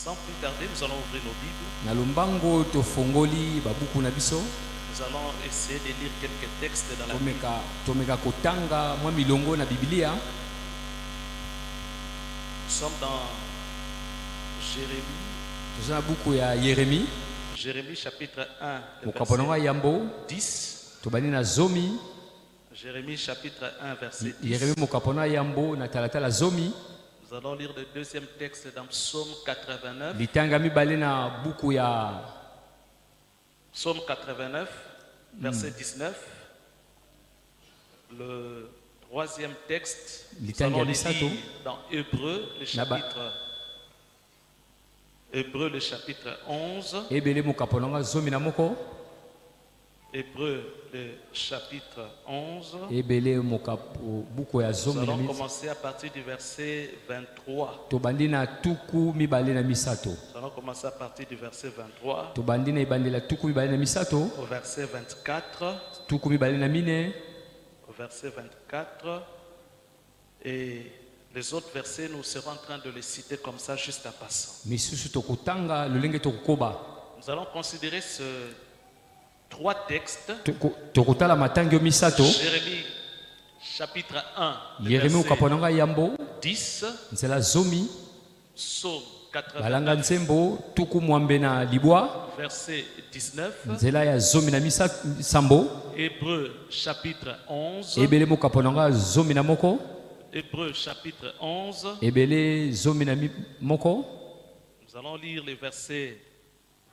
Sans plus tarder, nous allons ouvrir nos Bibles. Na lombango tofongoli babuku na biso. Nous allons essayer de lire quelques textes dans la Bible. Tomeka kotanga mwa milongo na Biblia. Nous sommes dans Jérémie. Tozana buku ya Yeremi. Jérémie chapitre 1, Mukapononga yambo 10. tobani na zomi. Jérémie chapitre 1, verset 10. Yeremi mukapona yambo na talatala zomi. Nous allons lire le deuxième texte dans Psaume 89. Litanga mibale na buku ya Psaume 89, verset 19. Le troisième texte, nous allons le lire dans Hébreu, le chapitre 11. Ebele mukapononga zomi na moko. Hébreu, le chapitre 11. Ebele buku ya Nous zomi na allons moko. commencer à partir du verset 23. Tobandi na tuku mibale na misato. Nous allons commencer à partir du verset 23 Tobandi na ibandela tuku mibale na misato. au verset 24. Tuku mibale na mine. Au verset 24. Et les autres versets, nous serons en train de les citer comme ça, juste en passant. Misusu tokutanga lolenge tokukoba. Nous allons considérer ces trois textes. Tokutala matangio misato. Jérémie chapitre 1, le Yeremi verset ukaponanga yambo 10. nzela zomi. Psaume Balanga 89, nsembo tuku mwambe na libwa verset 19. nzela ya zomi na sambo. Hébreu chapitre 11. Ebele mukaponanga zomi na moko. Hébreu chapitre 11. Ebele zomi na moko. Nous allons lire les versets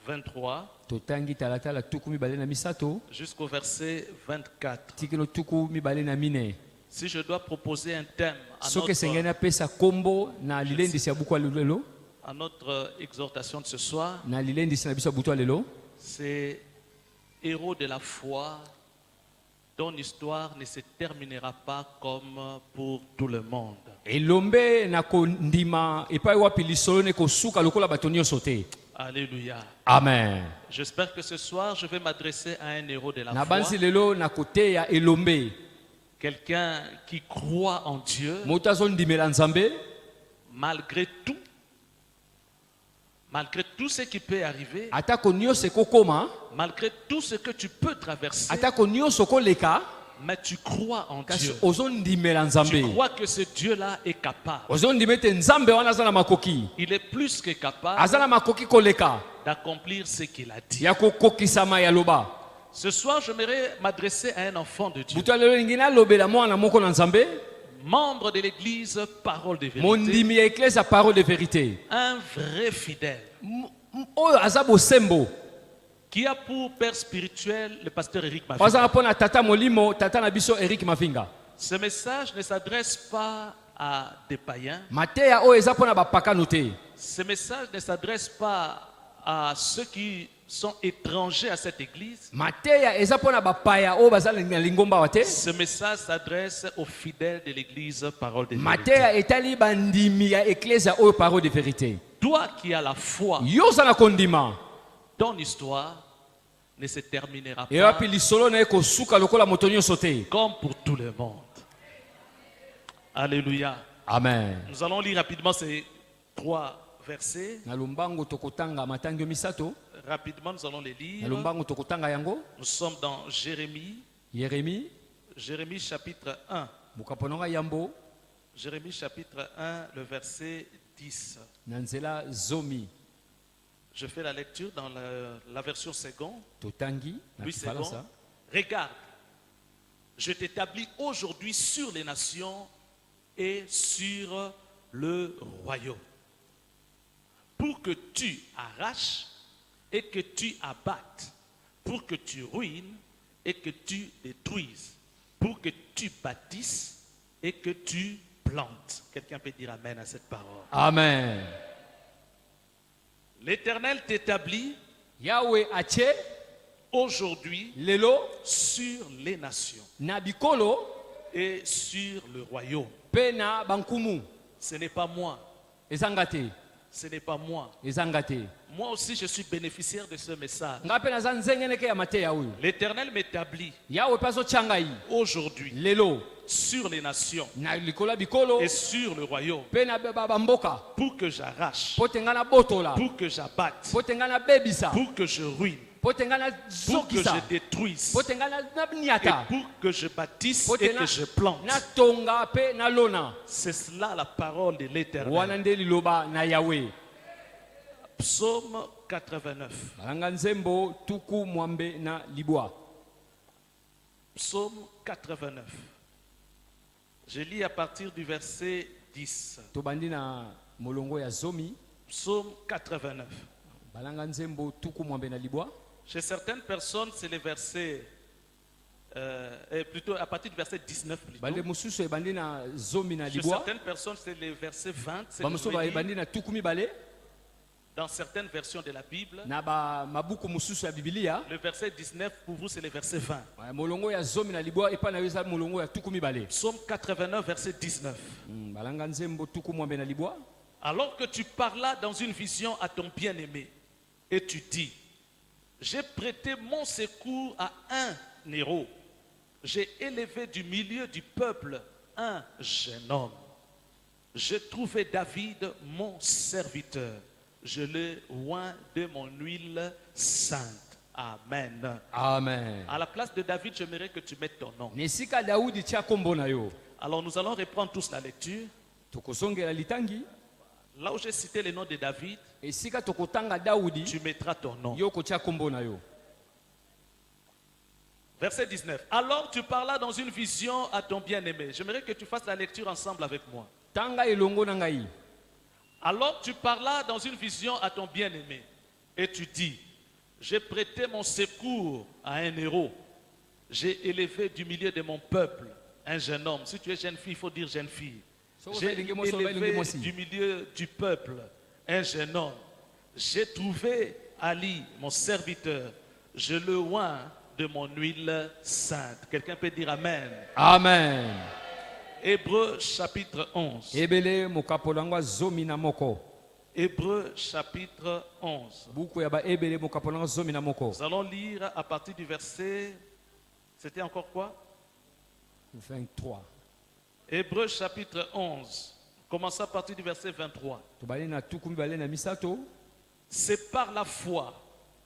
23 Totangi talatala tuku mibale na misato jusqu'au verset 24. tikelo tuku mibale na mine. Si je dois proposer un thème Soke sengena pesa kombo na lilendisi ya buku lelo. à notre exhortation de ce soir, Na lilendisi na biso butu lelo. c'est héros de la foi dont l'histoire ne se terminera pas comme pour tout le monde. Elombe na kondima epai wapi lisolo ne kosuka lokola bato nyonso te. Alléluia. Amen. J'espère que ce soir, je vais m'adresser à un héros de la Na foi, bansi lelo na koteya elombe. quelqu'un qui croit en Dieu Moto azondimela nzambe malgré tout ce qui peut arriver, atako nyonso ekokoma, malgré tout ce que tu peux traverser, atako nyonso koleka, mais tu crois en kasi Dieu. ozondimela Tu nzambe. crois que ce Dieu-là est capable. Ozondima ete nzambe wana aza na makoki. Il est plus que capable Aza na makoki koleka d'accomplir ce qu'il a dit. ya kokokisama ya loba. Ce soir, j'aimerais m'adresser à un enfant de Dieu, Butu lelo lingi nalobela mwana moko na nzambe, membre de l'église Parole de Vérité, mondimi ya eklese ya parole de vérité. un vrai fidèle, Oyo aza bosembo. qui a pour père spirituel le pasteur Eric Mavinga. Ozala pona tata molimo, tata na biso Eric Mavinga. Ce message ne s'adresse pas à des païens. Mateya oyo eza pona bapakano te. Ce message ne s'adresse pas à ceux qui sont étrangers à cette église. Mateya eza pona bapaya oyo baza na lingomba wa te. Ce message s'adresse aux fidèles de l'église Parole de Vérité. Mateya etali bandimi ya eklese ya oyo parole de vérité. Toi qui as la foi, Yo ozala kondima. ton histoire ne se terminera Et pas puis lisolo na ekosuka lokola moto nyonso te. comme pour tout le monde. Alléluia. Amen. Nous allons lire rapidement ces trois versets. Na lombango tokotanga matangio misato. Rapidement, nous allons les Na lire. lombango tokotanga yango. Nous sommes dans Jérémie, Yeremi Jérémie chapitre 1. mukapononga yambo Jérémie chapitre 1, le verset 10. na nzela zomi. Je fais la lecture dans la version seconde. Totangi na Louis Kifaransa. second. Regarde, je t'établis aujourd'hui sur les nations et sur le royaume, pour que tu arraches et que tu abattes, pour que tu ruines et que tu détruises, pour que tu bâtisses et que tu plantes. Quelqu'un peut dire amen à cette parole. Amen. L'Éternel t'établit Yahweh ache aujourd'hui lelo sur les nations na bikolo et sur le royaume. pe na bankumu. Ce n'est pas moi, Ezanga te. ce n'est pas moi. ezanga te Moi aussi, je suis bénéficiaire de ce message. nga mpe naza nzengeneke ya mateya oyo L'Éternel m'établit yawe mpe azotyanga yi aujourd'hui lelo sur les nations na likolo ya bikolo et sur le royaume mpe na bamboka pour que j'arrache, mpo te nga nabotola pour que j'abatte, mpo te nga nabebisa pour que je ruine, mpo te nga pour que nazokisa je détruise mpo te nga et naniata pour que je bâtisse mpo te et que je plante. natonga mpe nalona C'est cela la parole de wana l'Éternel. nde liloba na yawe Psaume 89. balanga nzembo tuku mwambe na libwa Psaume 89. Je lis à partir du verset 10. tobandi na molongo ya zomi Psaume 89. balanga nzembo tuku mwambe na libwa Chez certaines personnes, c'est le verset, et plutôt à partir du verset 19 bande plutôt. mosusu ebandi na zomi na Chez libwa certaines personnes, c'est le verset 20. C'est bamosusu le ebandi na tuku mibale dans certaines versions de la Bible. na mabuku mosusu ya bibilia Le verset 19, pour vous, c'est le verset 20. molongo ya zomi na libwa epa na yo eza molongo ya tuku mibale Psaume 89, verset 19. balanga nzembo tuku mwambe na libwa Alors que tu parlas dans une vision à ton bien-aimé, et tu dis, j'ai prêté mon secours à un héros, j'ai élevé du milieu du peuple un jeune homme. J'ai trouvé David, mon serviteur, je l'ai oint de mon huile sainte. Amen. amen À la place de David, j'aimerais que tu mettes ton nom. na esika daudi tia nkombo na yo Alors nous allons reprendre tous la lecture. tokozongela litangi Là où j'ai cité le nom de David, esika tokotanga daudi tu mettras ton nom. yo kotia nkombo na yo Verset 19. Alors tu parlas dans une vision à ton bien-aimé. J'aimerais que tu fasses la lecture ensemble avec moi. tanga elongo na ngai Alors tu parlas dans une vision à ton bien-aimé. Et tu dis, j'ai prêté mon secours à un héros. J'ai élevé du milieu de mon peuple un jeune homme. Si tu es jeune fille, il faut dire jeune fille. J'ai élevé du milieu du peuple un jeune homme. J'ai trouvé Ali, mon serviteur. Je le oins de mon huile sainte. Quelqu'un peut dire Amen. amen Hébreux chapitre 11. ebele mokapolango zomi na moko Hébreux chapitre 11. buku ya baebele mokapolango zomi na moko Nous allons lire à partir du verset. C'était encore quoi? 23 Hébreux chapitre 11. Commençons à partir du verset 23. tobali na tuku mibale na misato C'est par la foi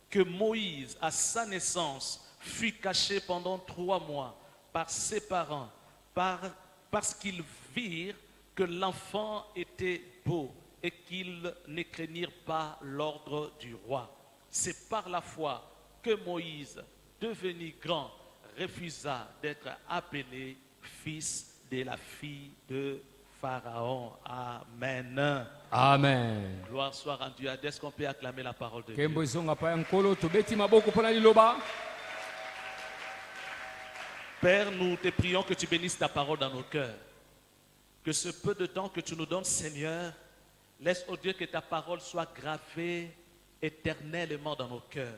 que Moïse, à sa naissance, fut caché pendant 3 mois par ses parents, parce qu'ils virent que l'enfant était beau et qu'ils ne craignirent pas l'ordre du roi. C'est par la foi que Moïse, devenu grand, refusa d'être appelé fils de la fille de Pharaon. Amen. amen Gloire soit rendue à Dieu. Est-ce qu'on peut acclamer la parole de nkembo Dieu? ezonga pa ya nkolo tobeti maboko mpona liloba Père, nous te prions que tu bénisses ta parole dans nos cœurs. Que ce peu de temps que tu nous donnes, Seigneur, laisse, oh Dieu, que ta parole soit gravée éternellement dans nos cœurs.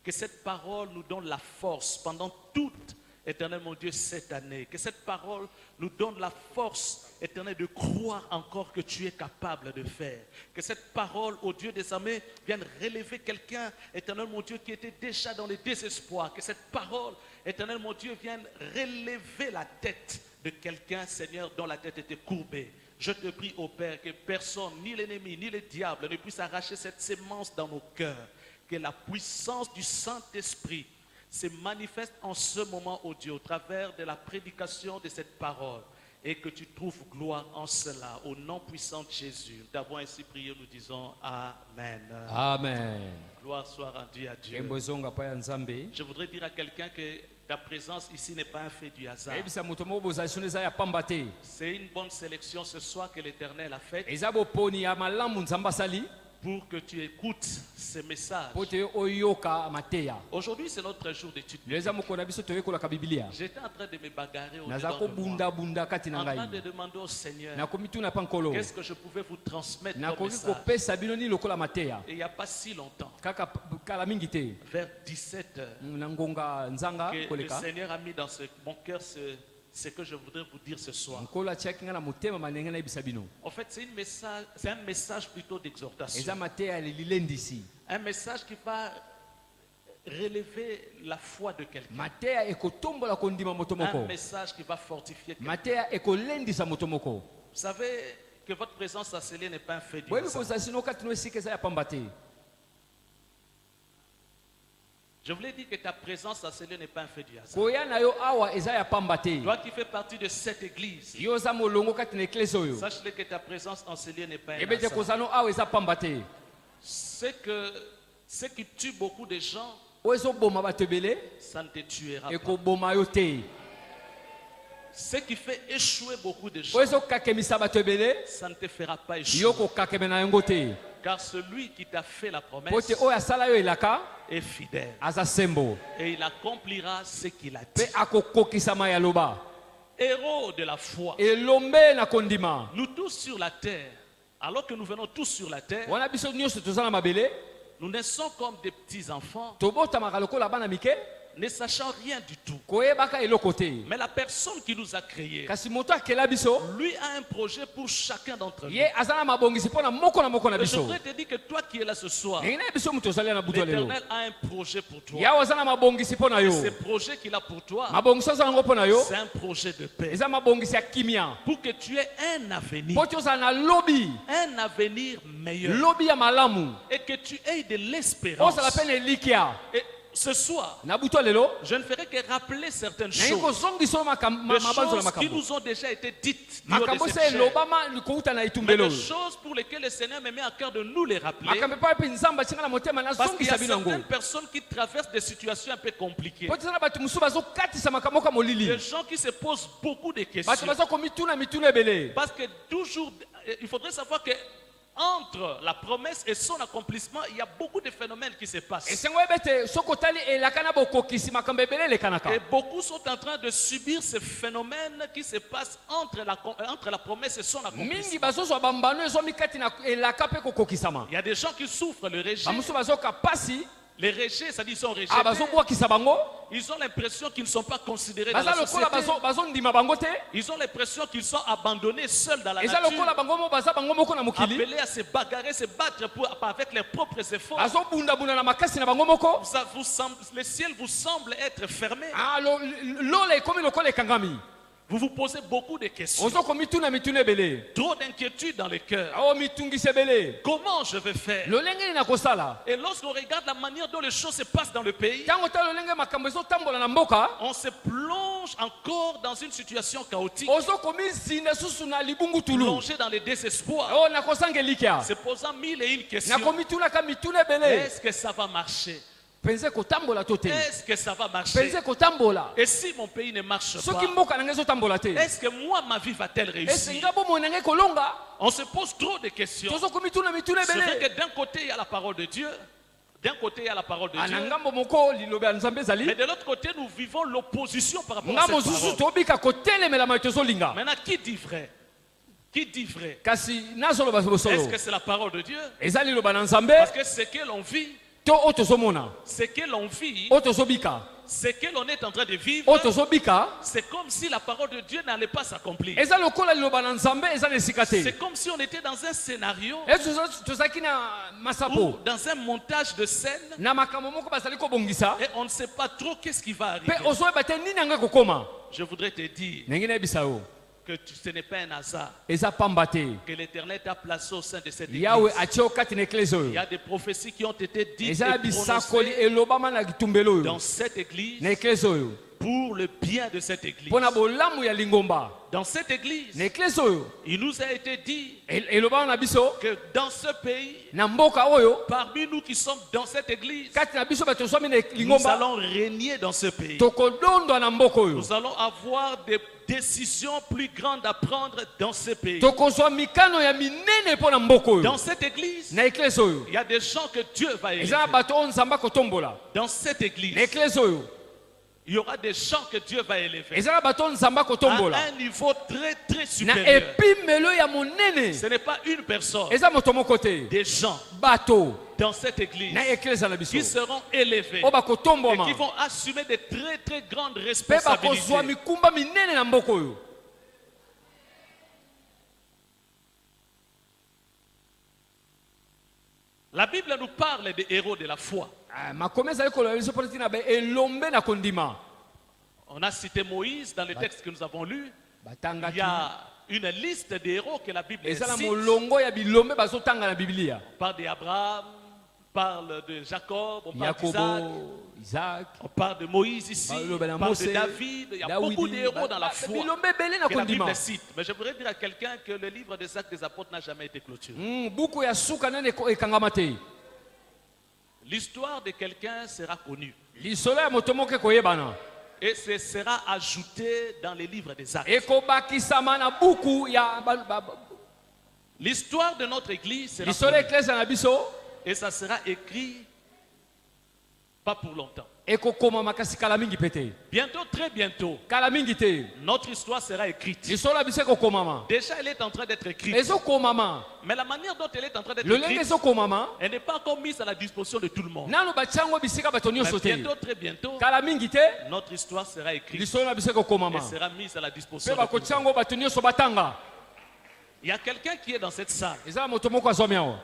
Que cette parole nous donne la force pendant toute, éternel mon Dieu, cette année. Que cette parole nous donne la force, éternel, de croire encore que tu es capable de faire. Que cette parole, oh Dieu des armées, vienne relever quelqu'un, éternel mon Dieu, qui était déjà dans le désespoir. Que cette parole, éternel mon Dieu, vienne relever la tête de quelqu'un, Seigneur, dont la tête était courbée. Je te prie, ô Père, que personne, ni l'ennemi, ni le diable, ne puisse arracher cette sémence dans nos cœurs. Que la puissance du Saint-Esprit se manifeste en ce moment, ô Dieu, au travers de la prédication de cette parole. Et que tu trouves gloire en cela, au nom puissant de Jésus. Nous t'avons ainsi prié, nous disons Amen. amen Gloire soit rendue à Dieu. nkembo ezonga pa ya nzambe Je voudrais dire à quelqu'un que ta présence ici n'est pas un fait du hasard. eyebisa moto moko bozali sono eza ya pamba te C'est une bonne sélection ce soir que l'Éternel a faite eza boponi ya malamu nzambe asali pour que tu écoutes ces messages. mpo te oyoka mateya Aujourd'hui, c'est notre jour d'étude. lelo eza mokolo na biso toyekolaka bibilia J'étais en train de me bagarrer naza au-dedans de moi, kobundabunda kati na en train de ngai demander au Seigneur nakomi tuna mpa nkolo qu'est-ce que je pouvais vous transmettre comme nakoki message. kopesa bino nini lokola mateya Et il n'y a pas si longtemps, kaka kala mingi te vers 17 heures, na ngonga nzanga que le koleka Seigneur a mis dans mon cœur ce que je voudrais vous dire ce soir. nkolo atiaki nga na motema malenge nayebisa bino En fait, c'est un message plutôt d'exhortation. eza mateya ya lilendisi Un message qui va relever la foi de quelqu'un. mateya ekotombola kondima moto Un moko message qui va fortifier quelqu'un. mateya ekolendisa moto moko Vous savez que votre présence à Célé n'est pas un fait du boyebi hasard. kozala sino kati no esika eza ya pamba te Je voulais dire que ta présence à Célé n'est pas un fait du hasard. koya na yo awa eza ya pamba te Toi qui fais partie de cette église, yo oza molongo kati na eklese oyo sache-le que ta présence en Célé n'est pas un ebe te hasard. kozala no awa eza pamba te C'est que ce qui tue beaucoup de gens, oyo ezoboma bato ebele ça ne te tuera pas. ekoboma yo te Ce qui fait échouer beaucoup de gens, oyo ezokakemisa bato ebele ça ne te fera pas échouer. yo kokakeme na yango te Car celui qui t'a fait la po promesse te oyo asala yo elaka est fidèle. aza sembo Et il accomplira ce qu'il a dit. mpe akokokisama ya loba Héros de la foi. elombe na kondima Nous tous sur la terre, alors que nous venons tous sur la terre, wana biso nyonso toza na mabele nous naissons comme des petits enfants, tobotamaka lokola bana mike ne sachant rien du tout. koyebaka eloko te Mais la personne qui nous a créés, kasi moto akela biso lui a un projet pour chacun d'entre nous. ye aza na mabongisi mpo na moko na moko na Et je biso voudrais te dire que toi qui es là ce soir, ndenge na ye biso moto ozali na butu ya lelo l'Éternel a un projet pour toi. yawe aza na mabongisi mpo na yo Ce projet qu'il a pour toi, mabongisi aza nango mpo na yo c'est un projet de paix. eza mabongisi ya kimia Pour que tu aies un avenir, mpo ti ozala na lobi un avenir meilleur. lobi ya malamu Et que tu aies de l'espérance. ozala mpe na elikya Et ce soir, na butu ya lelo je ne ferai que rappeler certaines nangi choses. kozongisa oyo Des mabanzo na choses qui makambo nous ont déjà été dites. du haut de makambo cette se chair. elobama kouta na Mais etumbelo des oyo choses pour lesquelles le Seigneur me met à cœur de nous les rappeler. makambo epai mpe nzambe atinga na motema Parce qu'il y a nazongisa bino yango certaines personnes qui traversent des situations un peu compliquées. po ti eza na bato mosusu bazokatisa makambo ka molili Des gens qui se posent beaucoup de bato questions. bazokomituna mituna ebele Parce que toujours, il faudrait savoir que entre la promesse et son accomplissement, il y a beaucoup de phénomènes qui se passent. esengo yeba ete soki otali elaka na bokokisi makambo ebele elekanaka Et beaucoup sont en train de subir ces phénomènes qui se passent entre la promesse et son mingi accomplissement. bazozwa bambano ezomi kati na elaka mpe kokokisama Il y a des gens qui souffrent le rejet. bamosusu bazoka pasi Les rejets, c'est-à-dire ils sont rejetés. bazobwakisa bango Ils ont l'impression qu'ils ne sont pas considérés dans baza la lokola société. bazondima bango te Ils ont l'impression qu'ils sont abandonnés seuls dans la eza lokola nature, bango mo baza bango moko na mokili appelés à se bagarrer, se battre avec leurs propres efforts. bazobundabunda na makasi na bango moko Le ciel vous semble être fermé. lola ekomi lokola ekangami Vous vous posez beaucoup de questions. ozokomituna mituna ebele Trop d'inquiétude dans le cœur. mitungisa ebele Comment je vais faire? lolenge nini nakosala Et lorsqu'on regarde la manière dont les choses se passent dans le pays, ntango tala lolenge makambo ezotambola na mboka on se plonge encore dans une situation chaotique, ozokomi zinda susu na libungutulu plongé dans le désespoir, nakosanga elikya se posant mille et une questions. nakomitunaka mituna ebele Est-ce que ça va marcher? penze kotambola to te Est-ce que ça va marcher? penze kotambola Et si mon pays ne marche soki pas, mboka nanga ezotambola te est-ce que moi, ma vie va-t-elle ese réussir? nga bomoi nanga ekolonga On se pose trop de questions. tozokomituna mituna C'est vrai ebele que d'un côté, il y a la parole de Dieu. D'un côté, il y a la parole de na Dieu. ngambo moko liloba ya nzambe Mais ezali de l'autre côté, nous vivons l'opposition par rapport à ngambo cette mosusu parole. tobika kotelemela tozolinga Maintenant, qui dit vrai? Qui dit vrai? kasi nazoloba Est-ce bosolo que c'est la parole de Dieu? eza liloba na nzambe Parce que ce que l'on vit, to oyo tozomona ce que l'on vit, oyo tozobika ce que l'on est en train de vivre, oyo tozobika c'est comme si la parole de Dieu n'allait pas s'accomplir. eza lokola liloba na nzambe eza na esika te C'est comme si on était dans un scénario tozalaki na ou masapo dans un montage de scène na makambo moko bazali kobongisa et on ne sait pas trop qu'est-ce qui va mpe arriver. ozoyeba te nini yanga kokoma Je voudrais te dire ndenge nayebisa yo que ce n'est pas un hasard eza pamba te que l'Éternel t'a placé au sein de cette yawe église. atie yo kati na eklese Il y oyo a des prophéties qui ont été dites eza na et bisakoli prononcées elobama na kitumbelo oyo dans cette église na eklese oyo pour le bien de cette église. mpo na bolamu ya lingomba Dans cette église, na eklese oyo il nous a été dit elobama na biso que dans ce pays, na mboka oyo parmi nous qui sommes dans cette église, kati na biso bato toswami na nous lingomba allons régner dans ce pays. tokodondwa na mboka oyo Nous allons avoir des décisions plus grandes à prendre dans ce pays. tokozwa mikano ya minene mpo na mboka oyo Dans cette église, na eklese oyo il y a des gens que Dieu va élever. eza na bato oyo nzambe akotombola Dans cette église, na eklese oyo il y aura des gens que Dieu va élever eza na bato oyo nzambe à akotombola un niveau très très na supérieur. epimelo ya monene Ce n'est pas une personne, eza moto moko te des gens. bato dans cette église na eklezia na biso qui seront élevés oyo et bakotombwama qui vont assumer de très très grandes mpe responsabilités. bakozwa mikumba minene na mboka oyo. La Bible nous parle des héros de la foi. makomi ezali koloba biso mpo tina elombe na kondima. On a cité Moïse dans le texte que nous avons lu. Il batangaki y a une liste des héros que la Bible eza na cite. molongo ya bilombe bazotanga na biblia. On parle d'Abraham, on parle de Jacob, on parle d'Isaac, yakobo isaac on parle de Moïse ici, baloba na on parle Mose, de David. Il y a Dawidi, beaucoup d'héros dans la foi bilombe ebele na que la kondima. Bible cite. Mais je voudrais dire à quelqu'un que le livre des Actes des Apôtres n'a jamais été clôturé. buku ya suka nane ekangama te. L'histoire de quelqu'un sera connue lisolo ya moto moko ekoyebana et ce sera ajouté dans les livres des Actes. ekobakisama na buku ya L'histoire de notre église sera lisolo connue eklezia na biso et ça sera écrit pas pour longtemps. ekokomama kasi kala mingi pete Bientôt, très bientôt, kala mingi te notre histoire sera écrite. lisolo ya biso ekokomama Déjà, elle est en train d'être écrite. ezokomama Mais la manière dont elle est en train d'être lolenge écrite, ezokomama elle n'est pas encore mise à la disposition de tout le monde. nano batiango bisika bato Mais nyonso te bientôt, très bientôt, kala mingi te notre histoire sera écrite lisolo na biso et ekokomama sera mise à la mpe disposition de tout le monde. bakotiango bato nyonso batanga. Il y a quelqu'un qui est dans cette salle. eza na moto moko azwami awa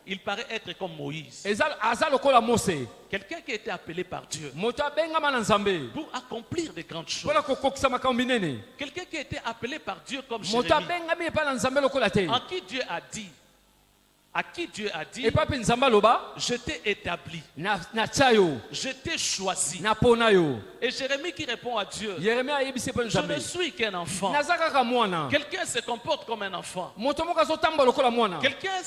Il paraît être comme Moïse. aza lokola mose Quelqu'un qui a été appelé par Dieu moto abengama na nzambe pour accomplir de grandes choses. mpona kokokisa makambo minene. Quelqu'un qui a été appelé par Dieu comme moto Jérémie. abengami epai na nzambe lokola te À qui Dieu a dit, epai mpe nzambe aloba je t'ai établi, natia yo je t'ai choisi. napona yo. Et Jérémie qui répond à Dieu, yeremia ayebisi mpe je nzambe ne suis qu'un enfant. naza kaka mwana. Quelqu'un se comporte comme un enfant. moto moko azotamba lokola mwana. Quelqu'un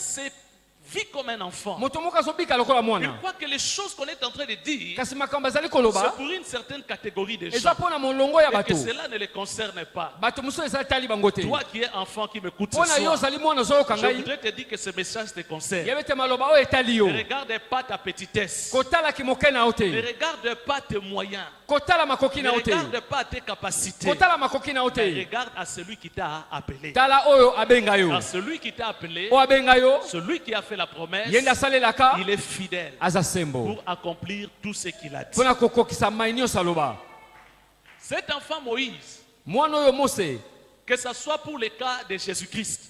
vit comme un enfant. moto moko azobika lokola Il mwana. croit que les choses qu'on est en train de dire, kasi makambo azali c'est koloba pour une certaine catégorie de eza gens. mpo na molongo ya Et que bato cela ne les concerne pas. bato mosusu eza tali bango te. Toi qui es enfant qui m'écoute mpo ce na yo soir, ozali mwana ozoyoka je ngai voudrais te dire que ce message te concerne. yebe te maloba oyo etali yo. Ne regarde pas ta petitesse. kotalaki moke na yo Ne te regarde pas tes moyens. kotala makoki Ne na yo te regarde pas tes capacités. kotala makoki na yo Mais te regarde à celui qui t'a appelé. tala oyo abenga yo À celui qui t'a appelé, oyo abenga yo celui qui a fait la promesse, ye nde asalelaka il est fidèle aza sembo pour accomplir tout ce qu'il a dit. mpona kokokisa mai nyonso aloba. Cet enfant Moïse, mwana oyo mose que ce soit pour le cas de Jésus-Christ,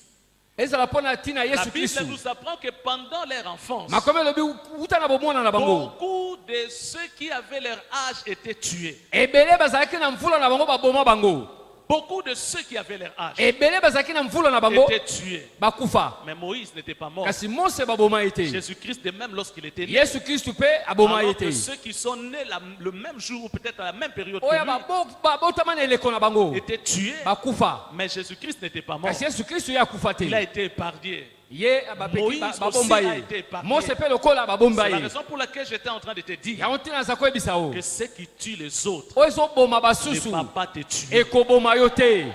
ezala mpo na ntina ya la yesu Bible kristu nous apprend que pendant leur enfance, makomi elobi wuta na bomwana na bango beaucoup de ceux qui avaient leur âge étaient tués. ebele bazalaki na mvula na bango baboma bango. Beaucoup de ceux qui avaient leur âge ebele bazalaki na mvula na bango étaient tués. bakufa Mais Moïse n'était pas mort. kasi mose baboma ye te. Jésus-Christ, de même lorsqu'il était né, yesu kristu mpe aboma ye alors que te. ceux qui sont nés le même jour ou peut-être à la même période oyo que lui, babotama na eleko na bango étaient tués. bakufa Mais Jésus-Christ n'était pas mort. kasi yesu kristu ye akufa te. Il a été épargné. ye Moïse babomba aussi a ye été épargné. mose mpe lokola babomba C'est la ye. raison pour laquelle j'étais en train de te dire yango ntina naza koyebisa o que ceux qui tuent les autres oyo ezoboma ne basusu va pas te tuer. ekoboma yo te.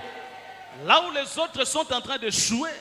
Là où les autres sont en train de jouer,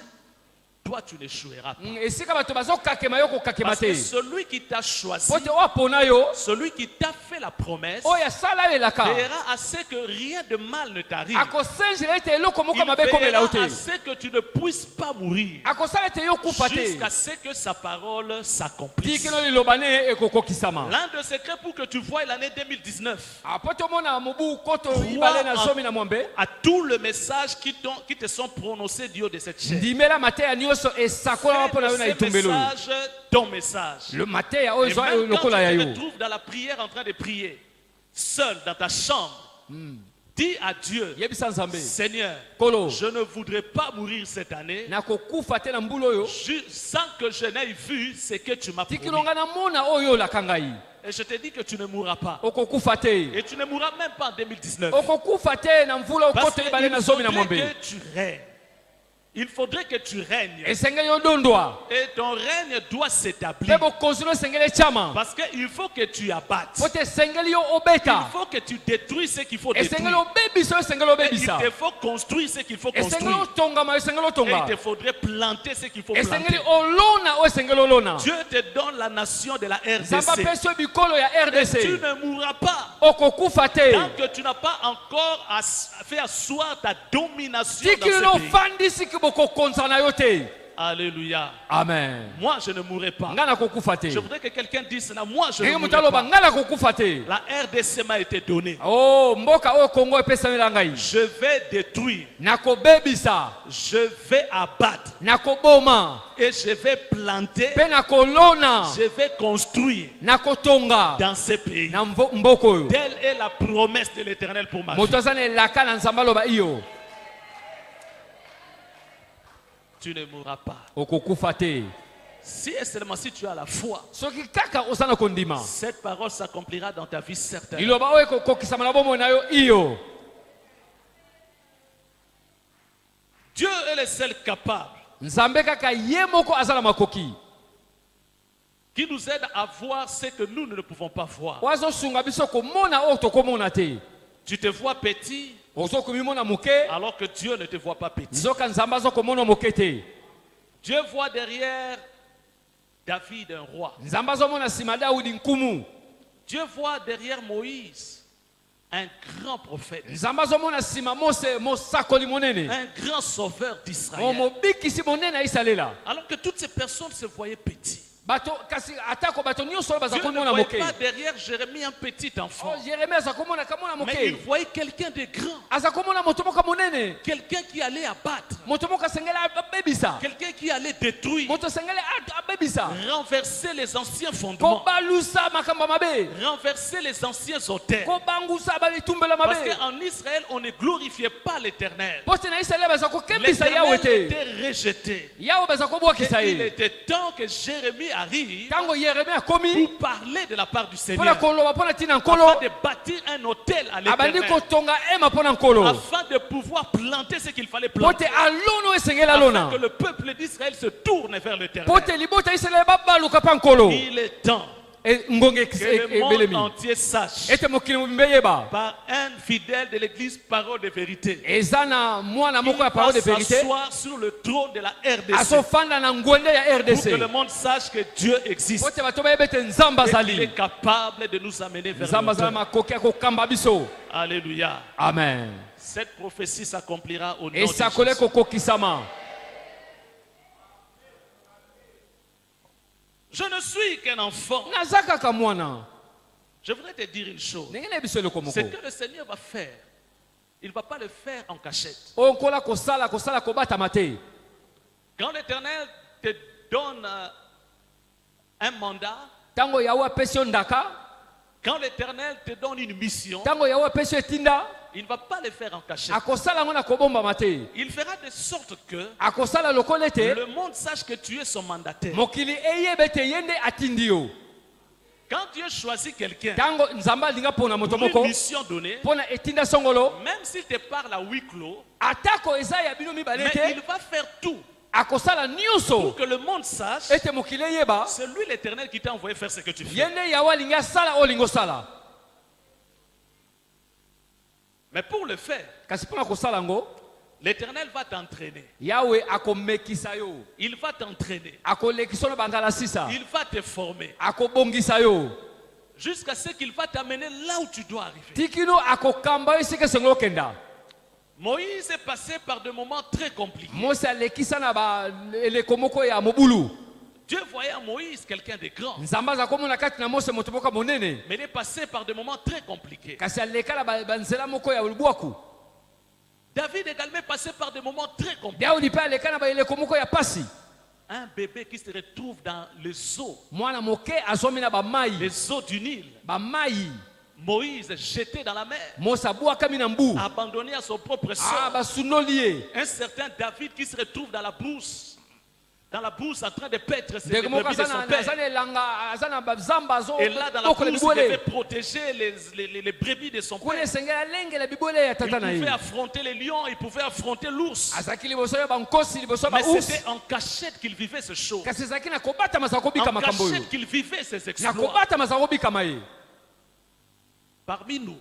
toi tu ne joueras pas. esika bato bazokakema yo kokakema Parce que te celui qui t'a choisi, po te oyo apona yo celui qui t'a fait la promesse, oyo asala yo elaka veillera à ce que rien de mal ne t'arrive. akosenjela ete eloko moko Il mabe ekomela yo veillera à te ce que tu ne puisses pas mourir akosala ete yo kufa te jusqu'à ce que sa parole s'accomplisse. tikino liloba ne ekokokisama. L'un de secrets pour que tu vois l'année 2019, po tomona mobu koto ibale na zomi na mwambe à tous les messages qui te sont prononcés du haut de cette chaîne. ndimela mateya nyonso esakolama Fais mpona yo de na ces etombelo oyo. messages ton message. le mateya oyo Et ezwa même quand tu lokola ya te yo retrouves dans la prière en train de prier, seul dans ta chambre, dis à Dieu, yebisa nzambe Seigneur, kolo je ne voudrais pas mourir cette année nakokufa te na mbula oyo sans que je n'aie vu ce que tu m'as promis. tikilo nga namona oyo olaka ngai Et je te dis que tu ne mourras pas. okokufa te Et tu ne mourras même pas en 2019. okokufa te na mvula Parce okoto ibale na qu'il zomi na faudrait mwambe que tu règnes. Il faudrait que tu règnes. esengeli odondwa Et ton règne doit mpe s'établir. bokonzi no esengeli etiama Parce qu'il faut que tu abattes. po te esengeli yo Il obeta faut que tu détruis ce qu'il faut esengeli détruire. obebisa oyo esengeli Et obebisa il te faut construire ce qu'il faut esengeli construire. otongama esengeli Et otonga il te faudrait planter ce qu'il faut esengeli planter. olona oyo esengeli olona Dieu te donne la nation de la nzambe RDC. apesi yo bikolo ya Tu rdc ne mourras pas okokufa te tant que tu n'as pas encore fait asseoir ta domination tikili dans no ce pays. ofandisiki bokokonza na yo te Alléluia. Amen. Moi, je ne mourrai pas. Nga nakokufa te. Je voudrais que quelqu'un dise cela. Moi, je ne Ndenge mourrai mutaloba pas. nga nakokufa te. La RDC m'a été donnée. Oh, mboka oyo Kongo epesamela ngai. Je vais détruire. Nakobebisa. Je vais abattre. Nakoboma. Et je vais planter. Pe nakolona. Je vais construire Nakotonga. dans ces pays. Na mboko oyo. Telle est la promesse de l'Éternel pour ma vie. Moto aza na elaka na Nzambe aloba iyo. Tu ne mourras pas. Okokufa te. Si et seulement si tu as la foi, Soki kaka oza na kondima. cette parole s'accomplira dans ta vie certaine. Liloba oyo ekokokisama na bomoi na yo iyo. Dieu est le seul capable Nzambe kaka ye moko aza na makoki. qui nous aide à voir ce que nous ne pouvons pas voir. Wazosunga biso komona oyo tokomona te. Tu te vois petit Ozokomimona moke. alors que Dieu ne te voit pas petit. Nzoka Nzambe azokomona moke te. Dieu voit derrière David un roi. Nzambe azomona nsima Daudi nkumu. Dieu voit derrière Moïse un grand prophète, Nzambe azomona nsima Mose mosakoli monene. un grand sauveur d'Israël. Mobikisi monene aisalela. Alors que toutes ces personnes se voyaient petits. Bato kasi atako bato nyonso baza Dieu ne komona voyait moke. pas derrière Jérémie un petit enfant, Oh, Jérémie aza komona kamona mais il moke. voyait quelqu'un de grand, Aza komona moto moko monene. quelqu'un qui allait abattre, Moto moko asengeli abebisa. quelqu'un qui allait détruire, Moto asengeli abebisa. renverser les anciens fondements, Kobalusa makambo mabe. renverser les anciens autels. Kobangusa balitumbela Parce mabe. qu'en Israël, on ne glorifiait pas l'Éternel. Pote na Israeli baza kokembisa Yawe L'Éternel te. était rejeté. Yawe baza kobwakisa Il ye. était temps que Jérémie arrive Tango Yeremie akomi pour parler de la part du mpona Seigneur, koloba mpona tina nkolo. afin de bâtir un hôtel à Abandi l'Éternel, kotonga ema mpona nkolo. afin de pouvoir planter ce qu'il fallait Pote planter, alono esengeli afin alona. que le peuple d'Israël se tourne vers l'Éternel. Pote libota Israeli babaluka pa nkolo. Il est temps Ngonge que le monde ebelemi. entier sache Ete mokili mobimbe yeba. par un fidèle de l'église parole de vérité. Eza na mwana Il moko ya va parole de vérité. s'asseoir sur le trône de la RDC Azofanda na ngwende ya pour que le RDC. monde sache que Dieu existe Pote bato bayeba ete Nzambe et qu'il azali. est capable de nous amener vers Nzambe azali l'autel. makoki ya kokamba biso. Alléluia. Amen. Cette prophétie s'accomplira au nom de Esakole Jésus. kokokisama. Je ne suis qu'un enfant. Naza kaka mwana. Je voudrais te dire une chose. Ndenge na biso eloko Ce moko. que le Seigneur va faire, il ne va pas le faire en cachette. Onkola kosala kobatama te. Quand l'Éternel te donne un mandat, Tango yawe apesi yo ndaka. quand l'Éternel te donne une mission, Tango yawe apesi yo etinda. il ne va pas le faire en cachette. Akosala ngo na kobombama te. Il fera de sorte que Akosala lokola ete. le monde sache que tu es son mandataire. Mokili eyebe te yende atindi yo. Quand Dieu choisit quelqu'un Tango Nzambe alinga pona moto pour moko. une mission donnée, Pona etinda songolo. même s'il te parle à huis clos, Atako eza ya bino mibale mais te. il va faire tout Akosala pour nyonso. que le monde sache Ete mokili eyeba. c'est lui l'Éternel qui t'a envoyé faire ce que tu fais. Yende yawe alinga sala olingo sala. Mais pour le faire, Kasi pona kosala ngo. l'Éternel va t'entraîner. Yawe akomekisa yo. Il va t'entraîner. Akolekisa na bangala sisa. Il va te former Akobongisa yo. jusqu'à ce qu'il va t'amener là où tu dois arriver. Tikino akokamba yo sike sengolo kenda. Moïse est passé par des moments très compliqués. Mose alekisa na ba eleko moko ya mobulu. Dieu voyait en Moïse quelqu'un de grand, Nzambe aza komona kati na Mose moto moko monene. mais il est passé par des moments très compliqués. Kasi aleka na banzela moko ya lubwaku. David également est passé par des moments très compliqués. Daudi pe aleka na ba eleko moko ya pasi. Un bébé qui se retrouve dans les eaux, Mwana moke azomi na ba mai. les eaux du Nil. Ba mai. Moïse jeté dans la mer, Mose abwakami na mbu. abandonné à son propre Ah sort. basunoli ye. Un certain David qui se retrouve dans la brousse en train de paître ses Ndeko moko brebis de aza son na père. aza na elanga aza na bazamba azo. Et là, dans la bokola brousse, il devait bibwele. protéger les brebis de son Kuna père. esengela alengela bibwele ya Il tata na pouvait ye. affronter les lions, il pouvait affronter l'ours. Azaki liboso ya bankosi liboso ya Mais baus. c'était en cachette qu'il vivait ces choses. Kasi ezalaki na kobatama za kobika En makambo oyo. cachette qu'il vivait ces Na exploits. kobatama za kobikama ye. Parmi nous,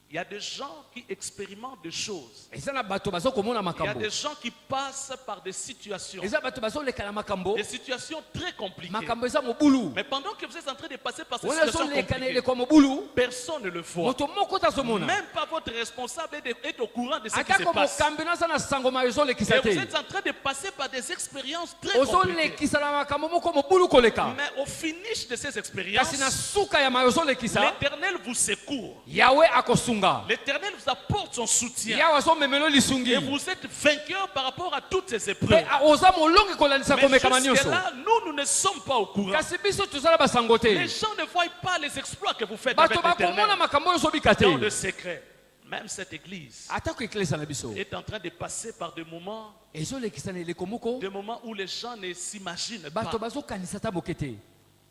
Il y a des gens qui expérimentent des choses. eza na bato bazokomona Il y a makambo des gens qui passent par des situations. eza bato bazoleka na makambo Des situations très compliquées. makambo eza mobulu Mais pendant que vous êtes en train de passer par ces wana situations azoleka na compliquées, eleko ya mobulu personne ne le voit. moto moko tazomona Même pas votre responsable est au courant de ce qui se atako passe. mokambi naza na sangoma ezolekisa Et vous te êtes en train de passer par des expériences très compliquées. ozolekisa na makambo moko mobulu koleka Mais au finish de ces kasi na expériences, suka ya mayo ozolekisa l'Éternel vous secourt. yawe akosunga L'Éternel vous apporte son soutien. yawe azomemela lisungi Et vous êtes vainqueur par rapport à toutes ces mpe épreuves. oza molongi kolandisa Mais komekama nyonso jusque-là, nous ne sommes pas au courant. kasi biso tozala basango te Les gens ne voient pas les exploits que vous faites bato avec bakomona l'Éternel. makambo oyo ozobika te Dans le secret, même cette église atako eklesa na biso est en train de passer par des moments ezolekisa na eleko moko où les gens ne s'imaginent bato pas. bazokanisa ta moke te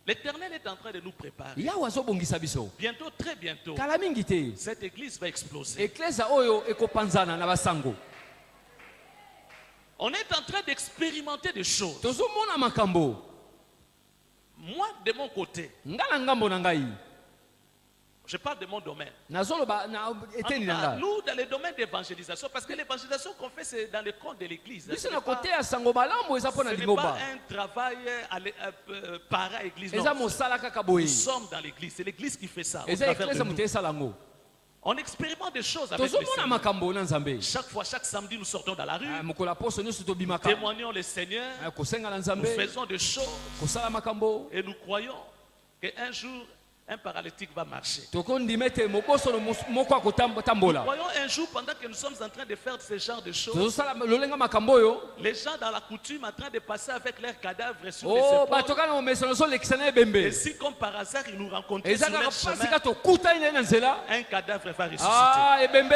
L'Éternel est en train de nous préparer. yawe azobongisa biso Bientôt, très bientôt, kala mingi te cette église va exploser. eklesa oyo ekopanzana na basango On est en train d'expérimenter des choses. tozomona makambo Moi, de mon côté, nga na ngambo na ngai je parle de mon domaine. nazoloba na En eteni tout na cas, ngai nous, dans le domaine d'évangélisation, parce que l'évangélisation qu'on fait, c'est dans le compte de l'église. biso Ce na n'est pas, kote ya sango malamu eza mpo na ce n'est lingomba pas un travail para-église. eza Non, mosala kaka nous boye sommes dans l'église. C'est l'église qui fait ça. Au eza travers de eklesa nous. moto esala yango On expérimente des choses avec le tozomona Seigneur. makambo na nzambe Chaque fois, chaque samedi, nous sortons dans la rue, mokolo ya poso nyonso tobimaka témoignons le Seigneur, kosenga na nous nzambe faisons des choses kosala makambo et nous croyons qu'un jour, un paralytique va marcher. tokondima ete mobosolo moko Nous akotambola croyons un jour, pendant que nous sommes en train de faire ce genre de choses, tozosala lolenga makambo oyo les gens dans la coutume en train de passer avec leurs cadavres sur les o épaules. bato kaka na momesano ozolekisa na Et ebembe si, comme par hasard, ils nous rencontrent eza sur kaka leur mpasi chemin, ka tokutani na ye na nzela un cadavre va ressusciter. ebembe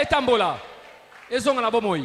etambola ezonga na bomoi